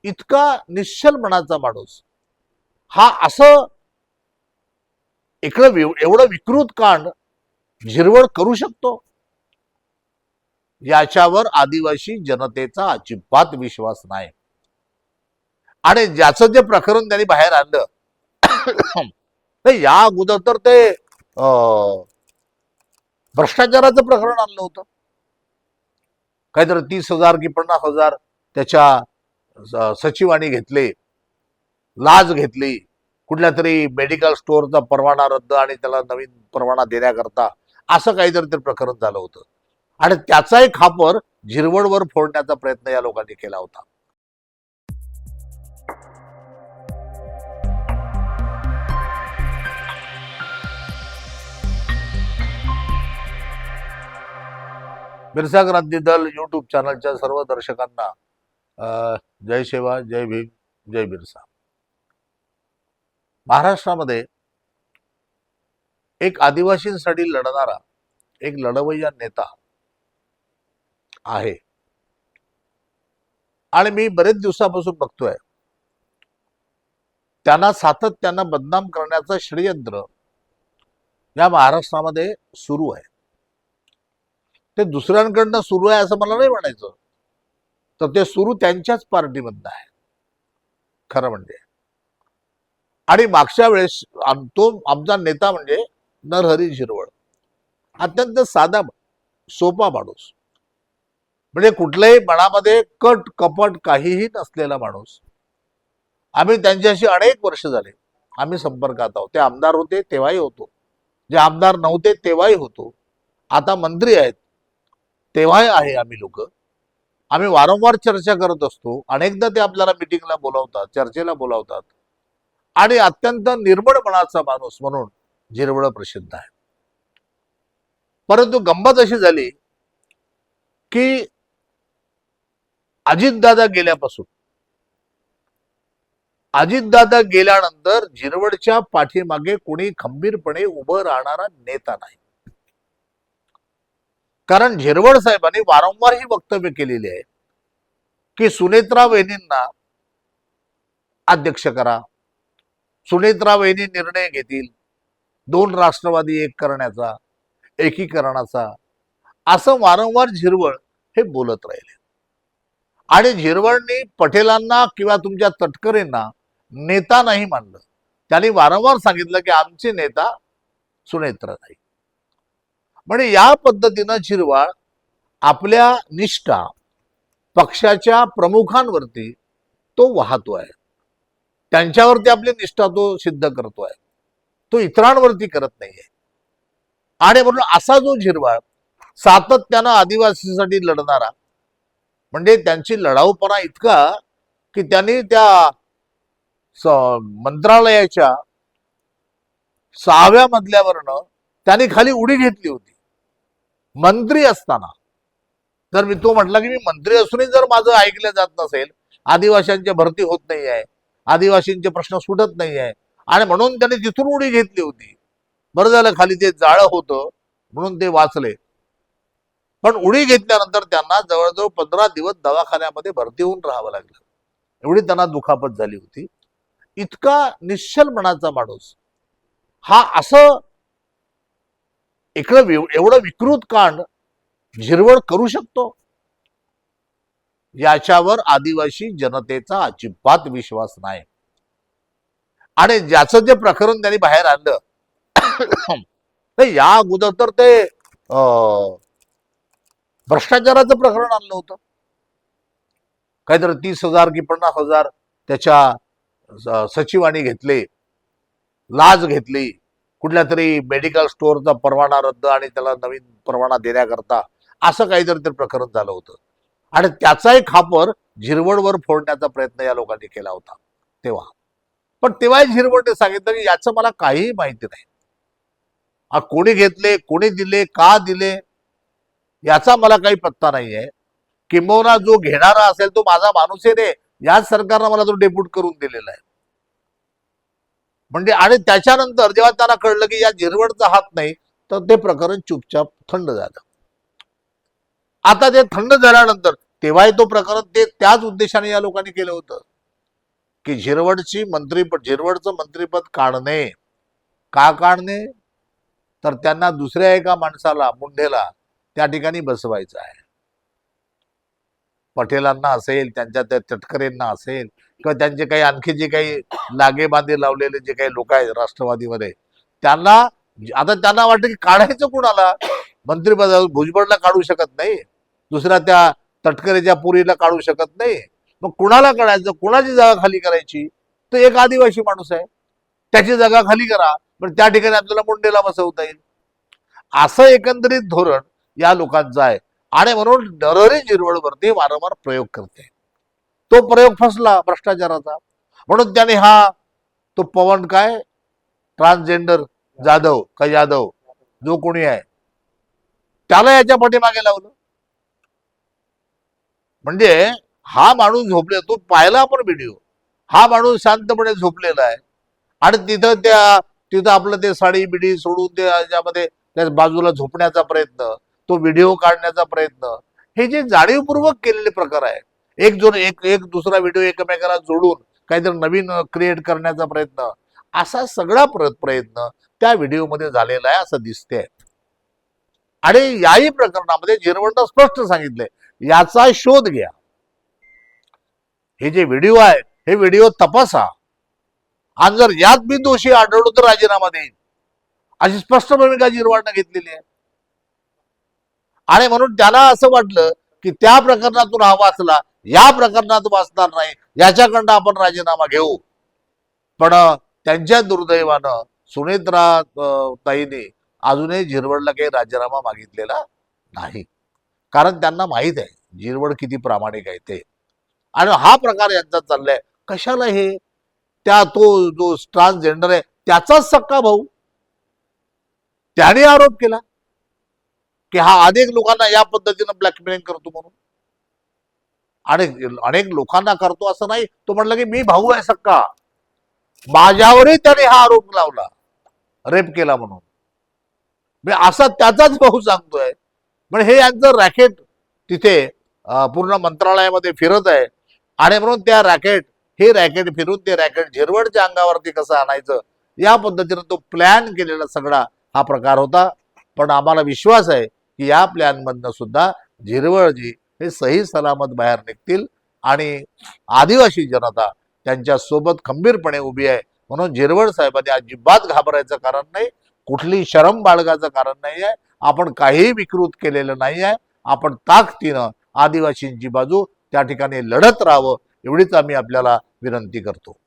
इतका निश्चल मनाचा माणूस हा असं इकडं एवढं विकृत कांड झिरवळ करू शकतो? याच्यावर आदिवासी जनतेचा अजिबात विश्वास नाही. आणि ज्याचं जे प्रकरण त्यांनी बाहेर आणलं या अगोदर तर ते भ्रष्टाचाराचं प्रकरण आणलं होतं. काहीतरी 30,000 की 50,000 त्याच्या सचिवांनी घेतले, लाच घेतली, कुठल्या तरी मेडिकल स्टोअरचा परवाना रद्द आणि त्याला नवीन परवाना देण्याकरता असं काहीतरी ते प्रकरण झालं होतं. आणि त्याचाही खापर झिरवळवर फोडण्याचा प्रयत्न या लोकांनी केला होता. बिरसा क्रांती दल युट्यूब चॅनलच्या सर्व दर्शकांना जय सेवा, जय भीम, जय बिरसा. महाराष्ट्रामध्ये एक आदिवासींसाठी लढणारा एक लढवय्या नेता आहे आणि मी बरेच दिवसापासून बघतोय त्यांना सातत्यानं बदनाम करण्याचं षडयंत्र या महाराष्ट्रामध्ये सुरू आहे. ते दुसऱ्यांकडनं सुरू आहे असं मला नाही म्हणायचं, तर ते सुरू त्यांच्याच पार्टीमधनं आहे खरं म्हणजे. आणि मागच्या वेळेस तो आमचा नेता म्हणजे नरहरी झिरवळ, अत्यंत साधा सोपा माणूस, म्हणजे कुठल्याही मनामध्ये कट कपट काहीही नसलेला माणूस. आम्ही त्यांच्याशी अनेक वर्ष झाले आम्ही संपर्कात आहोत. ते आमदार होते तेव्हाही होतो, जे आमदार नव्हते तेव्हाही होतो, आता मंत्री आहेत तेव्हाही आहे. आम्ही लोक आम्ही वारंवार चर्चा करत असतो. अनेकदा ते आपल्याला मिटिंगला बोलावतात, चर्चेला बोलावतात. आणि अत्यंत निर्मळ मनाचा माणूस म्हणून झिरवळ प्रसिद्ध आहे. परंतु गंमत अशी झाली की अजितदादा गेल्यानंतर झिरवळच्या पाठीमागे कोणी खंबीरपणे उभं राहणारा नेता नाही. कारण झिरवळ साहेबांनी वारंवार ही वक्तव्य केलेली आहे की सुनेत्रा वहिनींना अध्यक्ष करा, सुनेत्रा वहिनी निर्णय घेतील 2 राष्ट्रवादी एक करण्याचा, एकीकरणाचा, असं वारंवार झिरवळ हे बोलत राहिले. आणि झिरवळनी पटेलांना किंवा तुमच्या तटकरेंना नेता नाही मानलं. त्यांनी वारंवार सांगितलं की आमचे नेता सुनेत्रा नाही. म्हणजे या पद्धतीनं झिरवळ आपल्या निष्ठा पक्षाच्या प्रमुखांवरती तो वाहतोय, त्यांच्यावरती आपली निष्ठा तो सिद्ध करतोय, तो इतरांवरती करत नाहीये. आणि म्हणून असा जो झिरवळ सातत्यानं आदिवासींसाठी लढणारा, म्हणजे त्यांची लढाऊपणा इतका की त्यांनी त्या मंत्रालयाच्या 6व्या मजल्यावरनं त्यांनी खाली उडी घेतली होती मंत्री असताना. जर मी तो म्हटला की मी मंत्री असूनही जर माझं ऐकलं जात नसेल, आदिवासींची भरती होत नाही आहे, आदिवासींचे प्रश्न सुटत नाही आहे, आणि म्हणून त्यांनी तिथून उडी घेतली होती. बरं झालं खाली ते जाळं होतं म्हणून ते वाचले. पण उडी घेतल्यानंतर त्यांना जवळजवळ 15 दिवस दवाखान्यामध्ये भरती होऊन राहावं लागलं, एवढी त्यांना दुखापत झाली होती. इतका निश्चल मनाचा माणूस हा असं इकडं एवढं विकृत कांड झिरवळ करू शकतो? याच्यावर आदिवासी जनतेचा अजिबात विश्वास नाही. आणि ज्याचं जे प्रकरण त्यांनी बाहेर आणलं या अगोदर तर ते भ्रष्टाचाराचं प्रकरण आणलं होतं. काहीतरी 30,000 की 50,000 त्याच्या सचिवांनी घेतले, लाच घेतली, कुठल्या तरी मेडिकल स्टोअरचा परवाना रद्द आणि त्याला नवीन परवाना देण्याकरता असं काहीतरी ते प्रकरण झालं होतं. आणि त्याचाही खापर झिरवळवर फोडण्याचा प्रयत्न या लोकांनी केला होता तेव्हा. पण तेव्हाही झिरवळने सांगितलं की याचं मला काहीही माहिती नाही, कोणी घेतले, कोणी दिले, का दिले याचा मला काही पत्ता नाहीये. किंबहुना जो घेणारा असेल तो माझा माणूस आहे रे, याच सरकारनं मला तो डेप्यूट करून दिलेला आहे. म्हणजे आणि त्याच्यानंतर जेव्हा त्यांना कळलं की या झिरवळचा हात नाही, तर ते प्रकरण चुपचाप थंड झालं. आता ते थंड झाल्यानंतर तेव्हाही तो प्रकरण ते त्याच उद्देशाने या लोकांनी केलं होतं. की झिरवडचं मंत्रिपद काढणे. का काढणे? तर त्यांना दुसऱ्या एका माणसाला, मुंढेला त्या ठिकाणी बसवायचं आहे. पटेलांना असेल, त्यांच्या त्या तटकरेंना असेल, किंवा त्यांचे काही आणखी जे काही लागे बांधे लावलेले जे काही लोक आहेत राष्ट्रवादीमध्ये, त्यांना आता त्यांना वाटतं की काढायचं कुणाला? मंत्रिपदावर भुजबळला काढू शकत नाही, दुसऱ्या त्या तटकरेच्या पुरीला काढू शकत नाही, मग कुणाला काढायचं? कुणाची जागा खाली करायची? तर एक आदिवासी माणूस आहे, त्याची जागा खाली करा, पण त्या ठिकाणी आपल्याला मुंडेला बसवता येईल. असं एकंदरीत धोरण या लोकांचं आहे. आणि म्हणून नरहरी झिरवळवरती वारंवार प्रयोग करते. तो प्रयोग फसला भ्रष्टाचाराचा, म्हणून त्याने तो पवन काय ट्रान्सजेंडर जाधव का यादव जो कोणी आहे त्याला याच्या पाठीमागे लावलं. म्हणजे हा माणूस झोपले, तो पाहिला आपण व्हिडिओ, हा माणूस शांतपणे झोपलेला आहे आणि तिथं आपलं ते साडी बिडी सोडून त्याच्यामध्ये त्या बाजूला झोपण्याचा प्रयत्न, तो व्हिडिओ काढण्याचा प्रयत्न, हे जे जाणीवपूर्वक केलेले प्रकार आहे. एक दुसरा व्हिडिओ एकमेकाला जोडून काहीतरी नवीन क्रिएट करण्याचा प्रयत्न, असा सगळा प्रयत्न त्या व्हिडिओमध्ये झालेला आहे असं दिसतंय. आणि याही प्रकरणामध्ये झिरवळनं स्पष्ट सांगितलंय, याचा शोध घ्या. हे जे व्हिडिओ आहे हे व्हिडिओ तपासा, आणि जर यात मी दोषी आढळलो तर राजीनामा देईन, अशी स्पष्ट भूमिका झिरवळनं घेतलेली आहे. आणि म्हणून त्याला असं वाटलं की त्या प्रकरणातून हा वाचला, या प्रकरणात वाचणार नाही, याच्याकडनं आपण राजीनामा घेऊ. पण त्यांच्या दुर्दैवानं सुनेत्रा ताईने अजूनही झिरवळला काही राजीनामा मागितलेला नाही, कारण त्यांना माहीत आहे झिरवळ किती प्रामाणिक आहे ते. आणि हा प्रकार यांचा चाललाय कशाला? हे तो जो ट्रान्सजेंडर आहे त्याचाच सक्का भाऊ, त्याने आरोप केला की हा अनेक लोकांना या पद्धतीनं ब्लॅकमेलिंग करतो म्हणून. आणि अनेक लोकांना करतो असं नाही, तो म्हटलं की मी भाऊ आहे सक्का, माझ्यावरही त्याने हा आरोप लावला, रेप केला म्हणून. असा त्याचाच भाऊ सांगतोय. पण हे यांचं रॅकेट तिथे पूर्ण मंत्रालयामध्ये फिरत आहे. आणि म्हणून हे रॅकेट फिरून ते रॅकेट झिरवळच्या अंगावरती कसं आणायचं या पद्धतीनं तो प्लॅन केलेला सगळा हा प्रकार होता. पण आम्हाला विश्वास आहे की या प्लॅन मधनं सुद्धा झिरवळजी हे सही सलामत बाहेर निघतील आणि आदिवासी जनता त्यांच्या सोबत खंबीरपणे उभी आहे. म्हणून झिरवळ साहेबांनी अजिबात घाबरायचं कारण नाही, कुठली शरम बाळगायचं कारण नाही आहे. आपण काहीही विकृत केलेलं नाही आहे. आपण ताकदीनं आदिवासींची बाजू त्या ठिकाणी लढत राहावं, एवढीच आम्ही आपल्याला विनंती करतो.